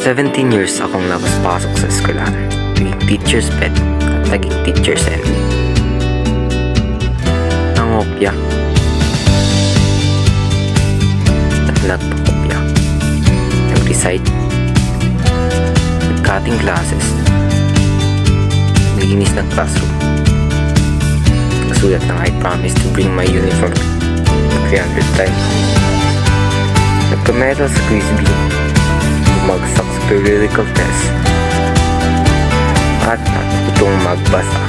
17 years akong labas-pasok sa eskwelahan, naging teacher's pet at naging teacher's envy. Nangopya at nagpakopya, nag-recite, nag-cutting classes, naglinis ng classroom, nagsulat ng I promise to bring my uniform 300 times, nagka-medal sa quiz bee, bumagsak sa periodical test, at natutong magbasa.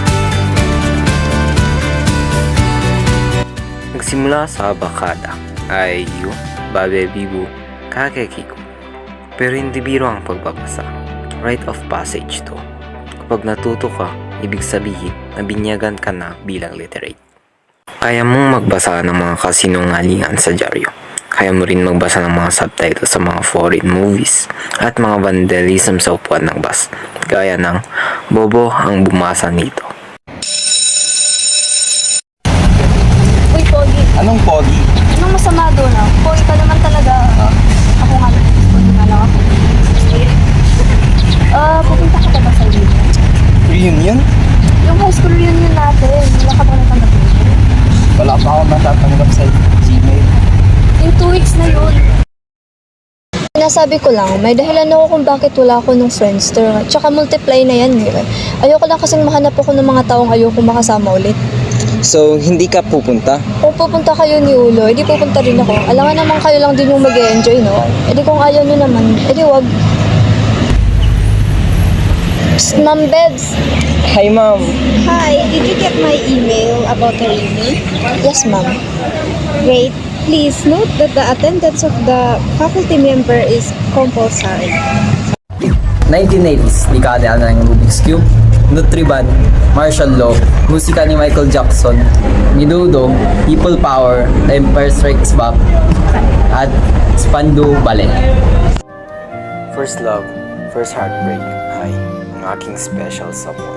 Nagsimula sa bakada, IU, Babe Bibu, Kakekiko. Pero hindi biro ang pagbabasa. Rite of passage to. Kapag natuto ka, ibig sabihin na binyagan ka na bilang literate. Kaya mong magbasa ng mga kasinungalingan sa dyaryo. Kaya mo rin magbasa ng mga subtitles sa mga foreign movies at mga vandalism sa upuan ng bus. Gaya ng bobo ang bumasa nito. Uy, Pogi. Anong pogi? Anong masama doon ah? Pogi ka naman talaga. Ako nga lang. Pogi nga lang ako. Pupunta ka pa ba sa reunion? Reunion? Yung high school reunion natin. Wala ka ba natanggap yun? Wala pa ako natatanggap sa Gmail. In 2 weeks na yun. Sinasabi ko lang, may dahilan ako kung bakit wala ako nung Friendster. Tsaka multiply na yan eh. Ayoko lang kasing mahanap ako ng mga taong ayoko makasama ulit. So, hindi ka pupunta? Kung pupunta kayo ni Ulo, edi pupunta rin ako. Alangan naman kayo lang din yung mag-e-enjoy, no? Edi kung ayaw nyo naman, edi wag. Psst, Ma'am Bebs. Hi, ma'am. Hi, did you get my email about the reunion? Yes, ma'am. Great. Please note that the attendance of the faculty member is compulsory. 1980s, dekada na ng Rubik's Cube, Nutriban, martial law, musika ni Michael Jackson, Minudo, People Power, Empire Strikes Back, at Spandau Ballet. First love, first heartbreak, ay ang aking special someone.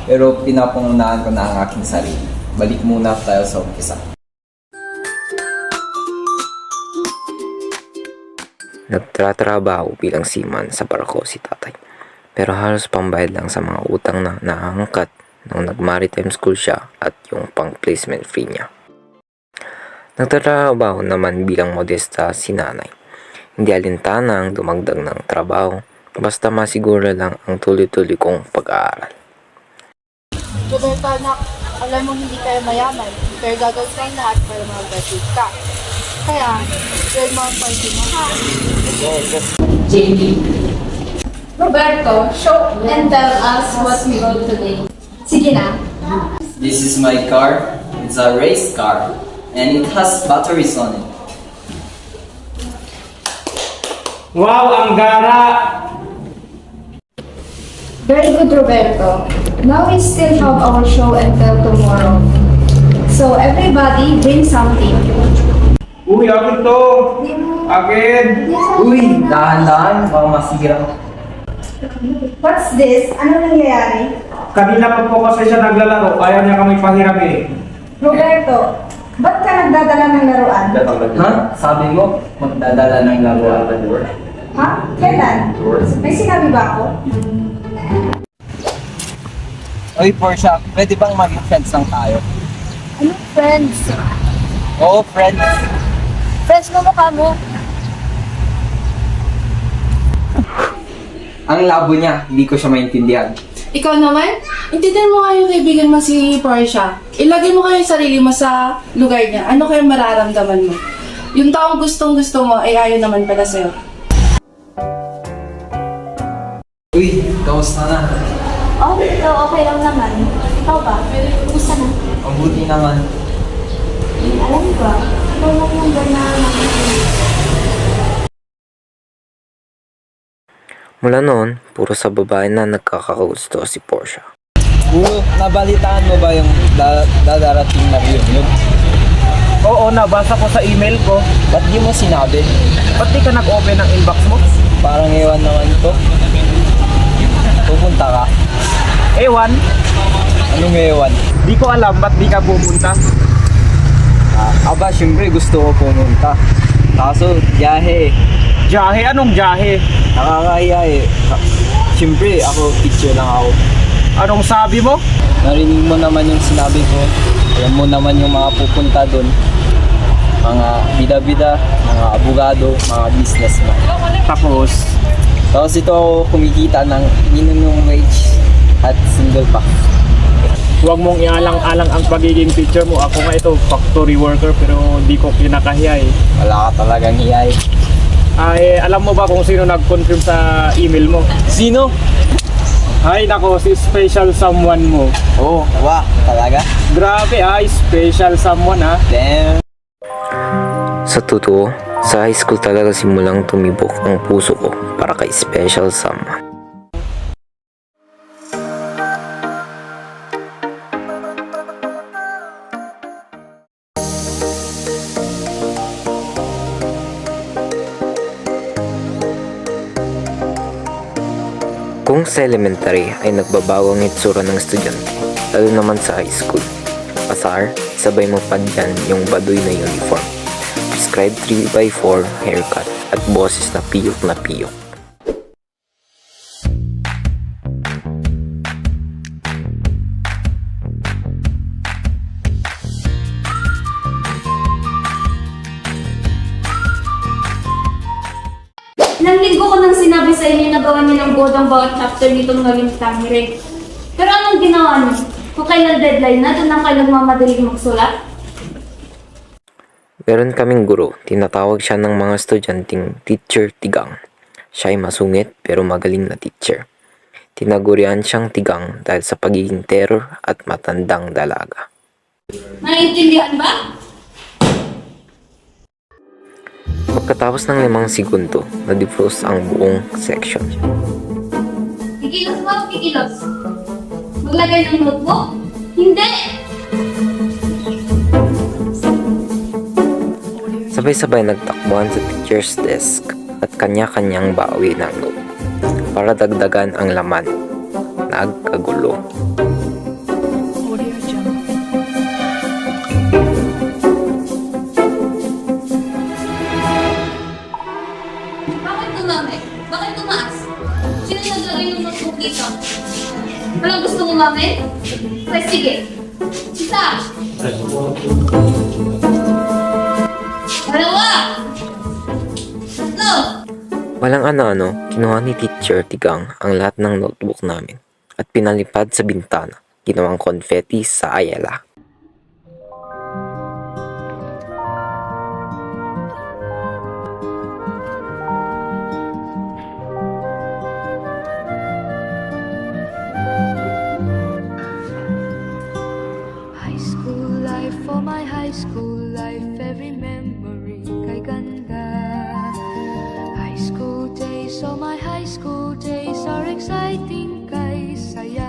Pero pinapangunahan ko na ang aking sarili. Balik muna tayo sa umpisa. Nagtatrabaho bilang seaman sa barko si tatay. Pero halos pambayad lang sa mga utang na naangkat nung nag-maritime school siya at yung pang-placement fee niya. Nagtatrabaho naman bilang modesta si nanay. Hindi alintana ang dumagdag ng trabaho, basta masiguro lang ang tuloy-tuloy kong pag-aaral. Roberto, anak, alam mo hindi kayo mayaman, pero gagawin tayong lahat para mag-graduate ka. Kaya, share mo ang party mo, ha? Roberto, show and tell us what we wrote today. Sige na. This is my car. It's a race car. And it has batteries on it. Wow, ang gara! Very good, Roberto. Now we still have our show and tell tomorrow. So everybody bring something. Uy, akin to! Akin! Uy, dahan-dahan, baka masira. What's this? Ano nangyayari? Kanina pa po kasi siya naglalaro, ayaw niya kami pahiramin. Roberto, ba't ka nagdadala ng laruan? Ha? Sabi mo, magdadala ng laruan. Ha? Kailan? May sinabi ba ako? Uy, Portia, pwede bang maging friends lang tayo? Anong friends? Oo, friends. Friends mo mukha mo. Ang labo niya, hindi ko siya maintindihan. Ikaw naman, intindihan mo kayo kaibigan mo si Portia. Ilagay mo kayo yung sarili mo sa lugar niya. Ano kayo mararamdaman mo? Yung taong gustong-gusto mo ay ayaw naman pala sa'yo. Uy, kamusta na? Oh, okay lang naman. Ikaw ba? Kumusta na? Mabuti naman. Alam ko, ikaw lang yung na Mula noon, puro sa babae na nagkakagusto si Portia. Nabalitaan mo ba yung dadarating na reunion? Oo, nabasa ko sa email ko. Ba't di mo sinabi? Ba't di ka nag-open ng inbox mo? Parang ewan naman ito. Pupunta ka? Ewan, Anong ewan? di ko alam ba't di ka pupunta. Aba, syempre gusto ko pumunta. Kaso, jahe. Jahe? Anong jahe? Nakakahiya eh. Siyempre, ako, teacher lang ako. Anong sabi mo? Narinig mo naman yung sinabi ko. Alam mo naman yung mga pupunta doon. Mga bida-bida, mga abogado, mga businessman. Tapos, Tapos ito ako kumikita ng minimum wage at single pa. huwag mong ialang-alang ang pagiging teacher mo. Ako nga ito, factory worker, pero di ko kinakahiya eh. Wala ka talagang hiyay. Alam mo ba kung sino nag-confirm sa email mo? Sino? Ay nako, si special someone mo. Oh, wow, talaga? Grabe special someone ha. Damn. Sa totoo, sa high school talaga simulang tumibok ang puso ko para kay special someone. Kung sa elementary ay nagbabago ang itsura ng estudyante, lalo naman sa high school. Pasar, sabay mo pa dyan yung baduy na uniform. Prescribed 3x4 haircut at boses na piyok na piyok. Ilang linggo ko nang sinabi sa inyo na gawan niyo ng board ang bawat chapter nitong naging tangere. Pero anong ginawa niyo? Kung kailan deadline na, doon lang kayo nagmamadaling magsulat? Meron kaming guro, tinatawag siya ng mga estudyanteng Teacher Tigang. Siya ay masungit pero magaling na teacher. Tinagurian siyang Tigang dahil sa pagiging terror at matandang dalaga. Naiintindihan ba? Pagkatapos ng 5 segundo, na-defrost ang buong section. Kikilos ba o kikilos? Maglagay ng notebook? Hindi! Sabay-sabay nagtakbuhan sa teacher's desk at kanya-kanyang bawi ng note para dagdagan ang laman. Nagkagulo. Bakit tumami? Bakit tumaas? Sino naglagay ng notebook dito? Walang gusto umami? Okay, sige. Isa! Dalawa! Tatlo! Walang ano-ano, kinuha ni Teacher Tigang ang lahat ng notebook namin at pinalipad sa bintana, ginawang confetti sa ayala. High school life, for my high school life, every memory kay ganda. High school days, oh my high school days are exciting kay saya.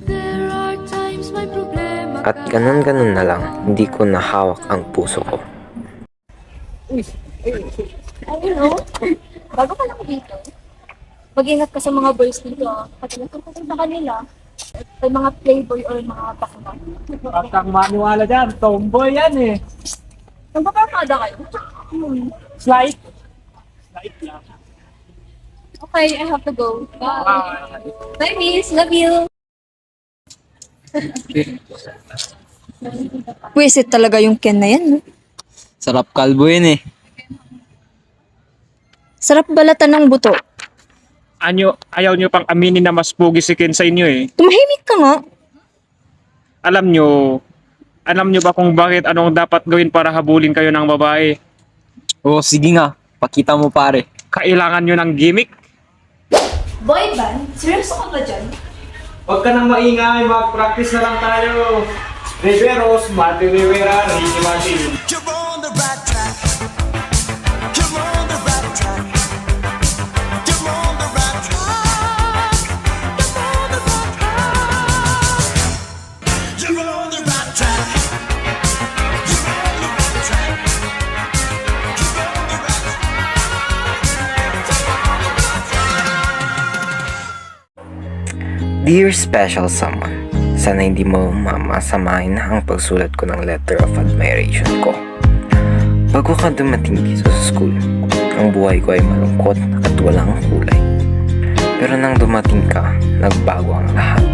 There are times may problema At ganun-ganun na lang, hindi ko nahawak ang puso ko. Ano? Bago ka lang dito. Mag-ingat ka sa mga boys dito. Pagkakita ka sa kanila. May mga playboy or mga bakla. At ang maniwala dyan, tomboy yan eh. Nagpaparmada kayo? Slide. Slide lang. Okay, I have to go. Bye. Bye, miss. Love you. Wisit talaga yung Ken na yan, no? Sarap kalbo yun eh. Sarap balatan ng buto. Ayaw nyo pang aminin na mas pogi si Ken sa inyo eh. Tumahimik ka nga. Alam nyo ba kung bakit anong dapat gawin para habulin kayo ng babae? Oh, sige nga. Pakita mo pare. Kailangan nyo ng gimmick? Boy band? Seryoso ka ba dyan? Huwag ka nang maingay, mag-practice na lang tayo. Riveros, Mati Rivera, Ricky Martin. You're on the right track. You're on the right track. You're on the right track. You're on the right track. You're on the right track. You're on the right track. You're on the right track. Dear special someone, sana hindi mo mamasamahin ang pagsulat ko ng letter of admiration ko. Bago ka dumating dito sa school, ang buhay ko ay malungkot at walang kulay. Pero nang dumating ka, nagbago ang lahat.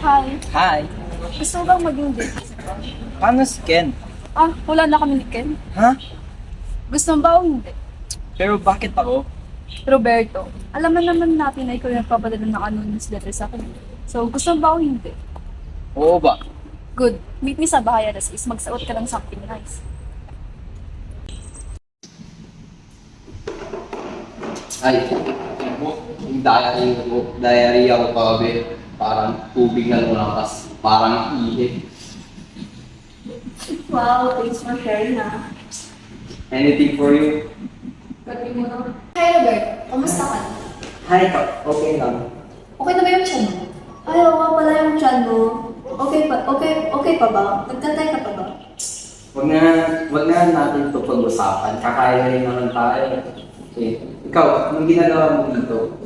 Hi. Hi! Gusto mo bang maging date? Paano si Ken? Wala na kami ni Ken. Ha? Gusto mo ba o hindi? Pero bakit ako? Roberto, alam naman natin na ikaw yung nagpapadala ng anonymous letter sa akin. So, gusto mo ba o hindi? Oo ba? Good. Meet me sa bahay alas is magsuot ka ng something nice. Ay, yung diary ako kagabi. Parang tubig na lumakas. Parang ihip. Wow, thanks for sharing na. Anything for you? Hi Robert, kamusta ka? Hi, okay lang. Okay na ba yung tiyan mo? Ay, oo nga pala yung tiyan mo. Okay pa ba? Nagtatay ka pa ba? Wag na natin ito pag-usapan. Kakain rin naman tayo. Okay. Ikaw, anong ginagawa mo dito?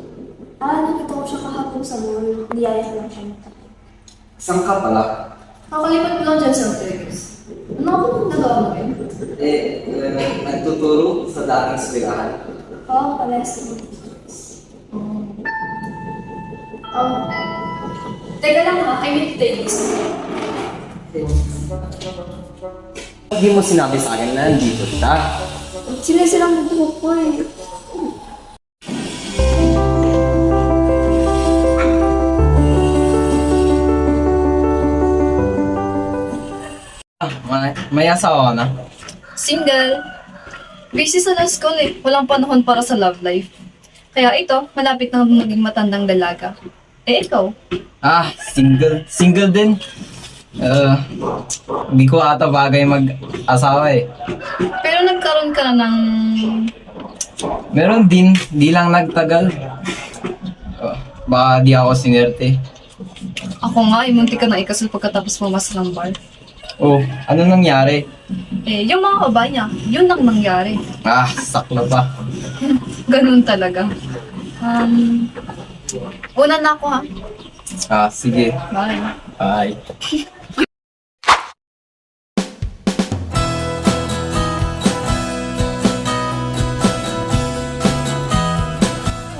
Nakita ko siya kahapon sa mall. Niyaya ko lang siya magtatay. Saan ka pala? Kakalipat ko lang dyan sa Teres. Ano ako nagawa mo yun? Nagtuturo sa dating eskwelahan. Oo, pares ko. Teka lang ha, I need to take this. Hindi mo sinabi sa akin na nandito siya. Sila silang nagbuhok ko eh. May asawa ka na? Single. Busy sa last call eh. Walang panahon para sa love life. Kaya ito, malapit na maging matandang dalaga. Eh, ikaw? Single. Single din. Hindi ko ata bagay mag-asawa eh. Pero nagkaroon ka na ng... Meron din, di lang nagtagal. Baka di ako sinerte. Ako nga, munti ka na ikasal pagkatapos pumasok ng bar. Oh, ano nangyari? Yung mga babae niya, yun ang nangyari. Sakla pa. Ganun talaga. Una na ako ha. Sige. Bye. Bye.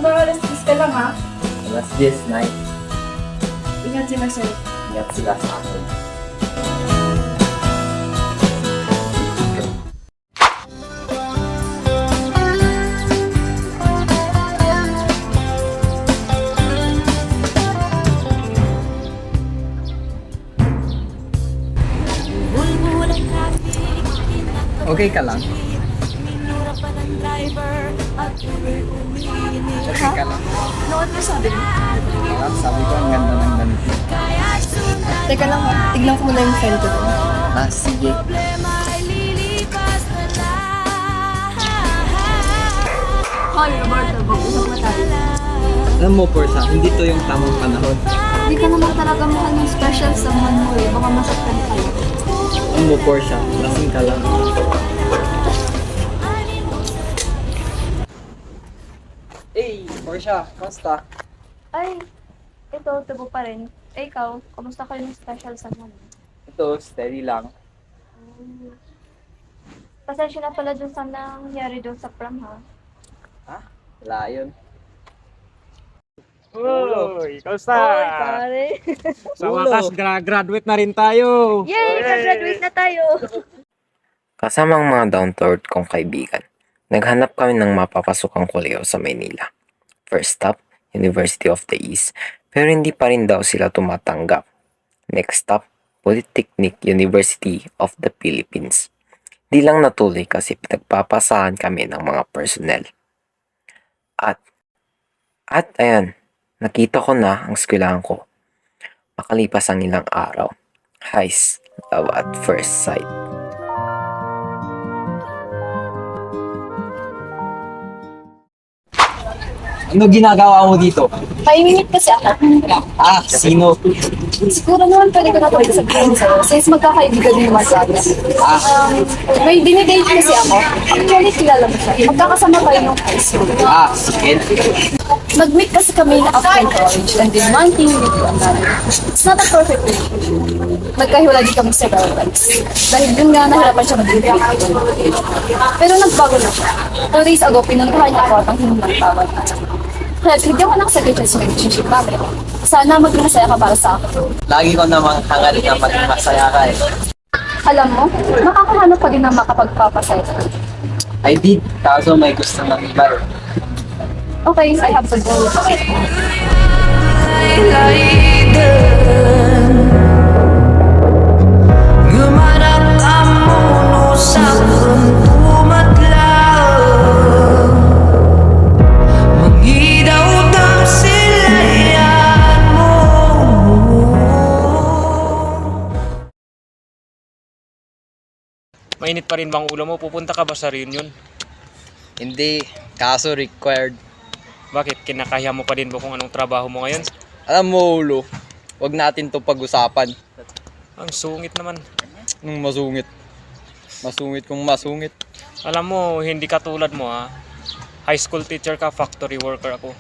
Alas 10 ka lang ha. Alas 10, night. Ingat sila sa'yo. Ingat sila sa akin. Okay ka lang? Okay ka lang? Ano mo sabi mo? Sabi ko, ang ganda ng ganito. Teka lang ha, tignan ko muna yung file ko doon. Sige. Hi Roberto, mag-usap na tayo. Alam mo, Portia, hindi to yung tamang panahon. Hindi ka naman talaga mahal ng special someone mo eh. Baka masaktan kayo. Alam mo, Portia, lasing ka lang. Hey, Portia, kamusta? Ay, ito, tubo pa rin. Ikaw, kamusta kayo ng special someone? Ito, steady lang. Pasensya na pala dun sa nangyari dun sa prom ha. Wala yun. Uy, kamusta? pare. Sa wakas, graduate na rin tayo. Yay! Graduate na tayo! Kasama ang mga down-to-earth kong kaibigan, naghanap kami ng mapapasukang kolehiyo sa Maynila. First stop, University of the East, pero hindi pa rin daw sila tumatanggap. Next stop, Polytechnic University of the Philippines. Di lang natuloy kasi pinagpapasahan kami ng mga personnel. At At ayan, nakita ko na ang eskwelahan ko. Makalipas ang ilang araw. Heist, love at first sight. Ano ginagawa mo dito? Paimimit kasi ako. Ah, sino? Siguro naman pwede ko na pwede sabihin sa'yo since magkakaibigan din naman sa atin. May dinidate kasi ako. Actually, kilala mo siya. Magkakasama kayo nung high school. Ah, si Ken. Nag-meet kasi kami after college and then one thing with another. It's not a perfect relationship. Nagkahiwalay din kami several times. Dahil yun nga, nahirapan siya mag-ibig. Pero nagbago na siya. 2 days ago, pinuntahan niya ako at ang hininang tawad. Kaya hindi ako nakasagot sa relationship namin. Sana maging masaya ka para sa akin. Lagi ko namang hangarin na maging masaya ka eh. Alam mo, makakahanap pa din ng makapagpapasaya. I did, kaso may gusto ng iba eh. Okay, I have to go. Mainit pa rin bang ulo mo? Pupunta ka ba sa reunion? Hindi, kaso required. Bakit? Kinakaya mo pa din ba kung anong trabaho mo ngayon? Alam mo, ulo, wag natin to pag-usapan. Ang sungit naman. Nung masungit. Masungit kung masungit. Alam mo, hindi ka tulad mo ha. High school teacher ka, factory worker ako.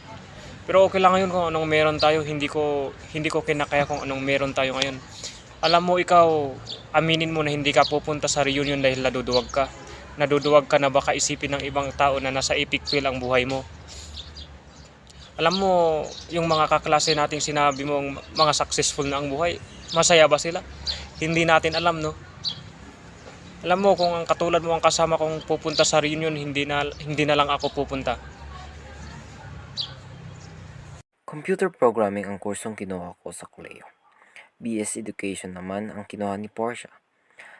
Pero okay lang ngayon kung anong meron tayo. Hindi ko kinakaya kung anong meron tayo ngayon. Alam mo, ikaw, aminin mo na hindi ka pupunta sa reunion dahil naduduwag ka. Naduduwag ka na baka isipin ng ibang tao na nasa epic fail ang buhay mo. Alam mo, yung mga kaklase nating sinabi mong mga successful na ang buhay, masaya ba sila? Hindi natin alam, no? Alam mo, kung ang katulad mo ang kasama kong pupunta sa reunion, hindi na lang ako pupunta. Computer programming ang kursong kinuha ko sa kolehiyo. BS Education naman ang kinuha ni Portia.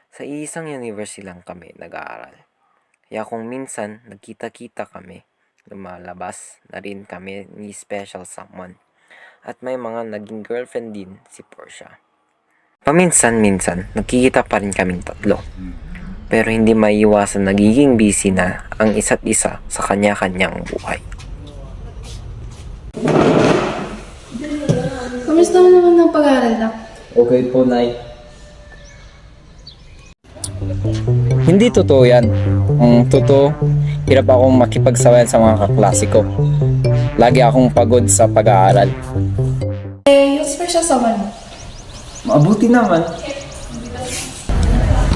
Sa iisang university lang kami nag-aaral. Kaya kung minsan nagkita-kita kami, lumalabas na rin kami ni special someone. At may mga naging girlfriend din si Portia. Paminsan-minsan, nagkikita pa rin kaming tatlo. Pero hindi maiiwasan nagiging busy na ang isa't isa sa kanya-kanyang buhay. Kamusta mo naman ng pag-aaral na? Okay po, Nay. Hindi totoo yan. Ang totoo, hirap akong makipagsawayan sa mga kaklase ko. Lagi akong pagod sa pag-aaral. Yung special someone mo? Mabuti naman.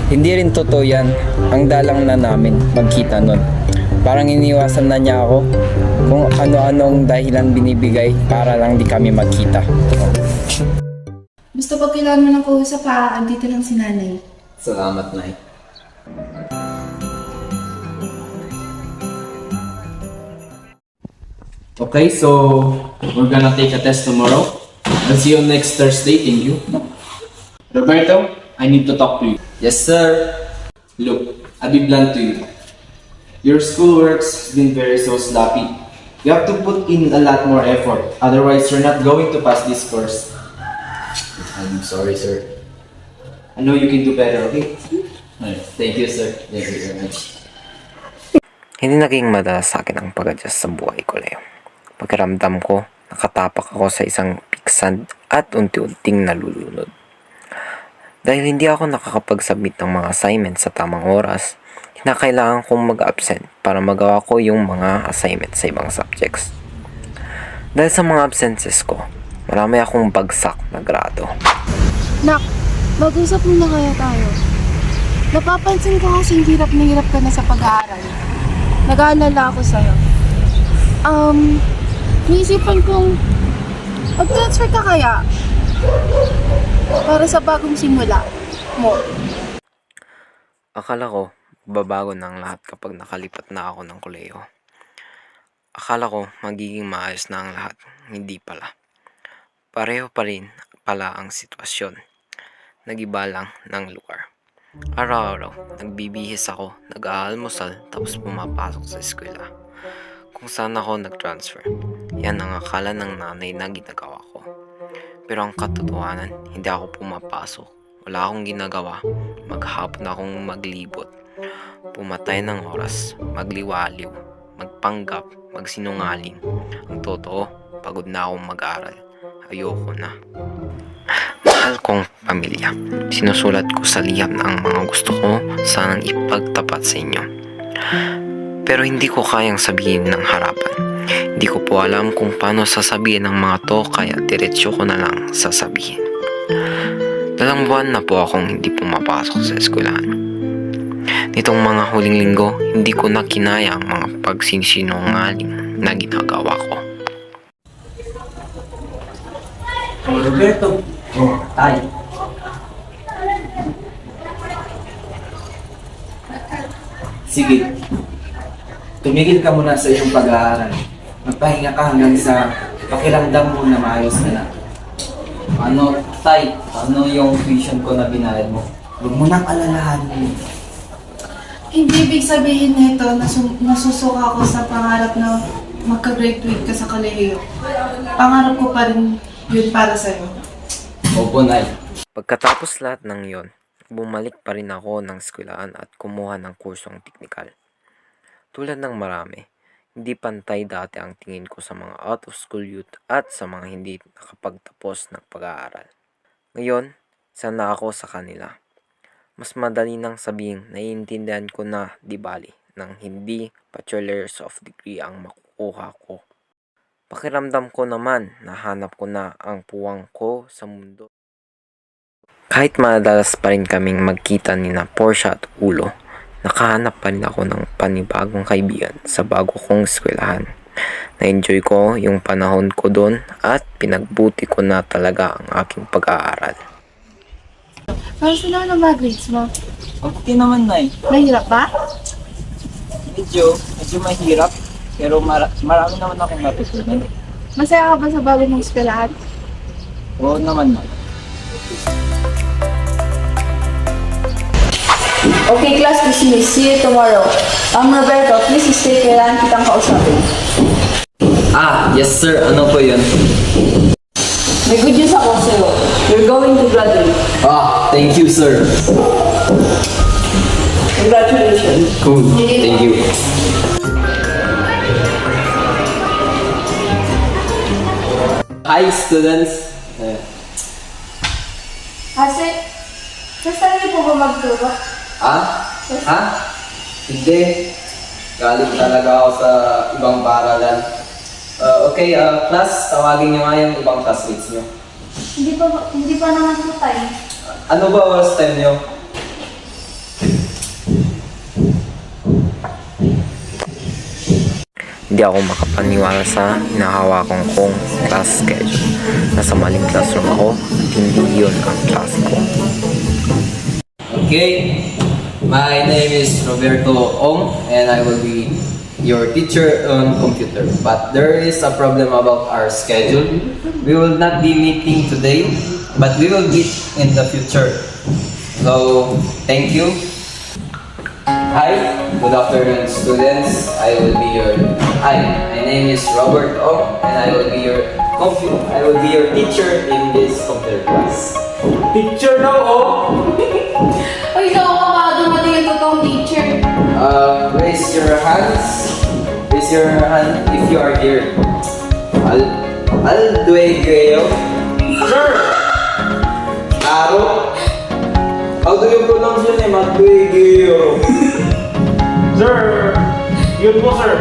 Hindi rin totoo yan. Ang dalang na namin magkita nun. Parang iniwasan na niya ako kung ano-anong dahilan binibigay para lang di kami magkita. Gusto pag kailangan mo ng kausap ha, andito lang si nanay. Salamat, Nay. Okay, so we're gonna take a test tomorrow. I'll see you next Thursday. Thank you. Roberto, I need to talk to you. Yes, sir. Look, I'll be blunt to you. Your schoolwork's been very so sloppy. You have to put in a lot more effort. Otherwise, you're not going to pass this course. I'm sorry, sir. I know you can do better, okay? Thank you, sir. Thank you very much. Hindi naging madalas sa akin ang pag-adjust sa buhay ko, Leo. Pagkaramdam ko, nakatapak ako sa isang piksad at unti-unting nalulunod. Dahil hindi ako nakakapag-submit ng mga assignments sa tamang oras, kinakailangan kong mag-absent para magawa ko yung mga assignments sa ibang subjects. Dahil sa mga absences ko, marami akong bagsak na grado. Nak, mag-usap muna kaya tayo. Napapansin ko kasi hirap na hirap ka na sa pag-aaral. Nag-aalala ako sa'yo. Naisipan kong mag-transfer ka kaya para sa bagong simula mo. Akala ko, babago na ang lahat kapag nakalipat na ako ng kolehiyo. Akala ko, magiging maayos na ang lahat. Hindi pala. Pareho pa rin pala ang sitwasyon. Nag-iba lang ng lugar. Araw-araw, nagbibihis ako, nag-aalmusal, tapos pumapasok sa eskwela. Kung saan ako nag-transfer. Yan ang akala ng nanay na ginagawa ko. Pero ang katotohanan, hindi ako pumapasok. Wala akong ginagawa. Maghapon akong maglibot. Pumatay ng oras, magliwaliw, magpanggap, magsinungaling. Ang totoo, pagod na akong mag-aral. Ayoko na. Mahal kong pamilya, sinusulat ko sa liham na ang mga gusto ko sanang ipagtapat sa inyo. Pero hindi ko kayang sabihin ng harapan. Hindi ko po alam kung paano sasabihin ng mga to, kaya diretsyo ko na lang sasabihin. 2 buwan na po akong hindi pumapasok sa eskwelahan. Nitong mga huling linggo, hindi ko na kinaya ang mga pagsisinungaling na ginagawa ko. Roberto. Tay. Sige. Tumigil ka muna sa iyong pag-aaral. Magpahinga ka hanggang sa pakiramdam mo na maayos ka na. Ano, Tay? Ano yung tuition ko na binayad mo? Huwag mo nang alalahanin. Hindi ibig sabihin nito na nasusuka ako sa pangarap na magka-graduate ka sa kolehiyo. Pangarap ko pa rin yun para sa'yo. Opo, Nay. Pagkatapos lahat ng yon, bumalik pa rin ako ng eskwelahan at kumuha ng kursong teknikal. Tulad ng marami, hindi pantay dati ang tingin ko sa mga out-of-school youth at sa mga hindi nakapagtapos ng pag-aaral. Ngayon, isa na ako sa kanila. Mas madali nang sabihin, naiintindihan ko na di bali nang hindi bachelor's of degree ang makukuha ko. Pakiramdam ko naman, nahanap ko na ang puwang ko sa mundo. Kahit madalas pa rin kaming magkita ni na Portia at Ulo, nakahanap pa rin ako ng panibagong kaibigan sa bago kong eskwelahan. Na-enjoy ko yung panahon ko doon at pinagbuti ko na talaga ang aking pag-aaral. Para sila ng mga grades mo? Okay naman, Nay. Mahirap ba? Medyo mahirap. Pero marami naman akong natutunan. Masaya ka ba sa bago mong eskwelahan? Oo naman, Nay. Okay, class, dismissed. See you tomorrow. Roberto, please stay. Kailangan kitang kausapin. Yes sir. Ano po yun? May good news ako sa'yo. You're going to graduate. Thank you, sir. Congratulations. Cool. Thank you. Hi, students. Kasi, basta niyo po ba magturo? Hindi. Galing talaga ako sa ibang paaralan. Okay, class, tawagin niyo nga yung ibang classmates niyo. Hindi pa naman po tayo. Ano ba oras time niyo? Hindi ako makapaniwala sa hinahawakon kong class schedule. Nasa maling classroom ako at hindi yun ang class ko. Okay, my name is Roberto Ong and I will be your teacher on computer. But there is a problem about our schedule. We will not be meeting today, but we will meet in the future. So, thank you. Hi, good afternoon, students. My name is Robert Ong and I will be your teacher in this computer class. Teacher now, oh! Ay, naku, baka dumating yung totoong teacher. Raise your hands. Raise your hand if you are here. Alduegueo. Sir! Aro. How do you pronounce your name? Alduegueo. Sir! Yun po, sir.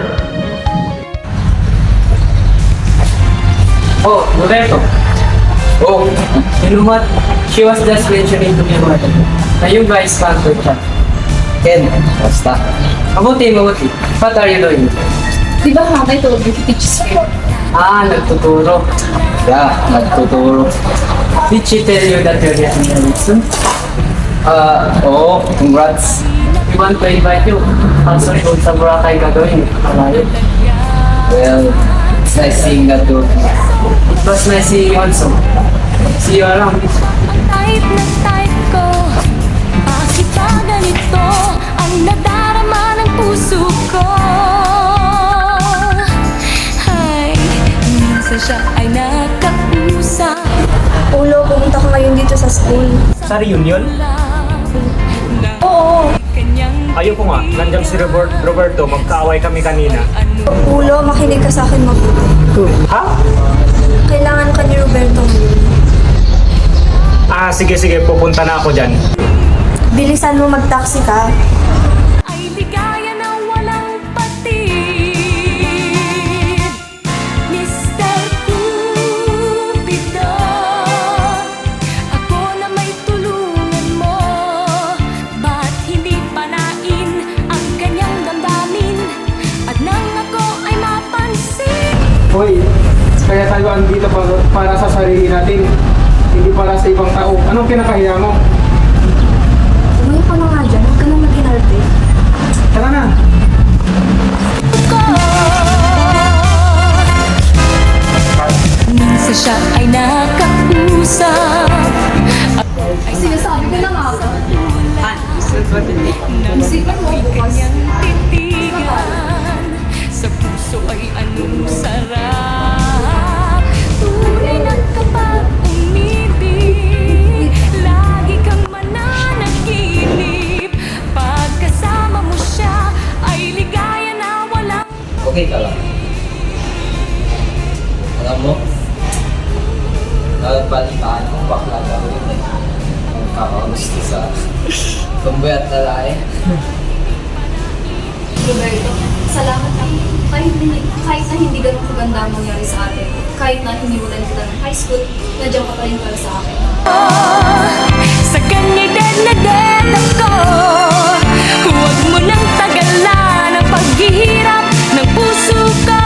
Oh, Roberto. Oh, You know what? She was just mentioning to me about it. Na yung vice pastor siya. Ken. Basta. Mabuti. What are you doing? Di ba Mama told you to teach skill? Nagtuturo. Yeah, nagtuturo. Did she tell you that you're getting married soon? Oo, congrats. We want to invite you. Also, kung sa Boracay gagawin, kalayo. Well, it's nice seeing that too. It was nice seeing you also. See you around. Type na type ko. Bakit ba ganito ang nadarama ng puso ko? Ay, school. Sa reunion? Oo. Ayoko nga, nandiyan si Roberto, magkaaway kami kanina. Ulo, makinig ka sa akin mabuti. Ha? Kailangan ka ni Roberto ngayon. Sige, pupunta na ako dyan. Bilisan mo mag-taxi ka. Ay ligaya na walang patid, Mr. Cupido. Ako na may tulungan mo, ba't hindi panain ang kanyang damdamin, at nang ako ay mapansin. Hoy, kaya tayo andito para sa sarili natin, hindi para sa ibang tao. Anong kinakahiya mo? Umuwi ka na nga dyan. Huwag ka na mag-inarte. Tara na! Minsan siya ay nakausap, Ay, sinasabi ko na nga ba? Isipan mo bukas. titigan, sa puso ay anong sarap. Tunay na kapag umibig, lagi kang mananaginip. Pagkasama mo siya, ay ligaya na walang Okay ka lang. Alam mo, nabalitaan kong bakla daw yun. Magkakagusto sa tumboy at lalaki. Roberto, salamat ah. Kahit na hindi ganun kaganda ang mangyari sa atin, kahit na hinimulan kita ng high school, nandiyan ka pa rin para sa akin. sa kanya'y dead ako. Huwag mo nang tagalan ang paghihirap ng puso ko.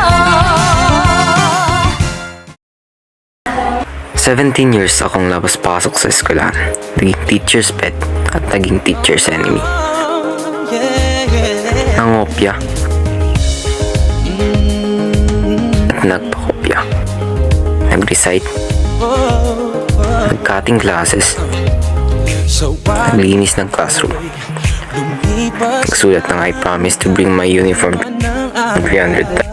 17 years akong labas-pasok sa eskwelahan. Naging teacher's pet at naging teacher's enemy. Nangopya at nagpakopya. Nag-recite, nag-cutting classes, naglinis ng classroom, nagsulat ng I promise to bring my uniform 300 times.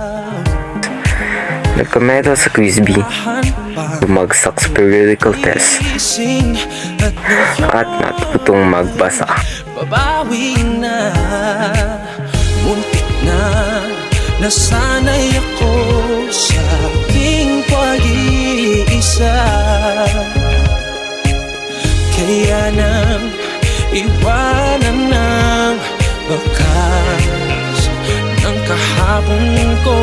Nagka-medal sa quiz bee, bumagsak sa periodical test, at natutong magbasa. Babawi na, muntik na, nasanay ako sa aking pag-iisa. Kaya nang iwanan ng bakas ng kahapon ko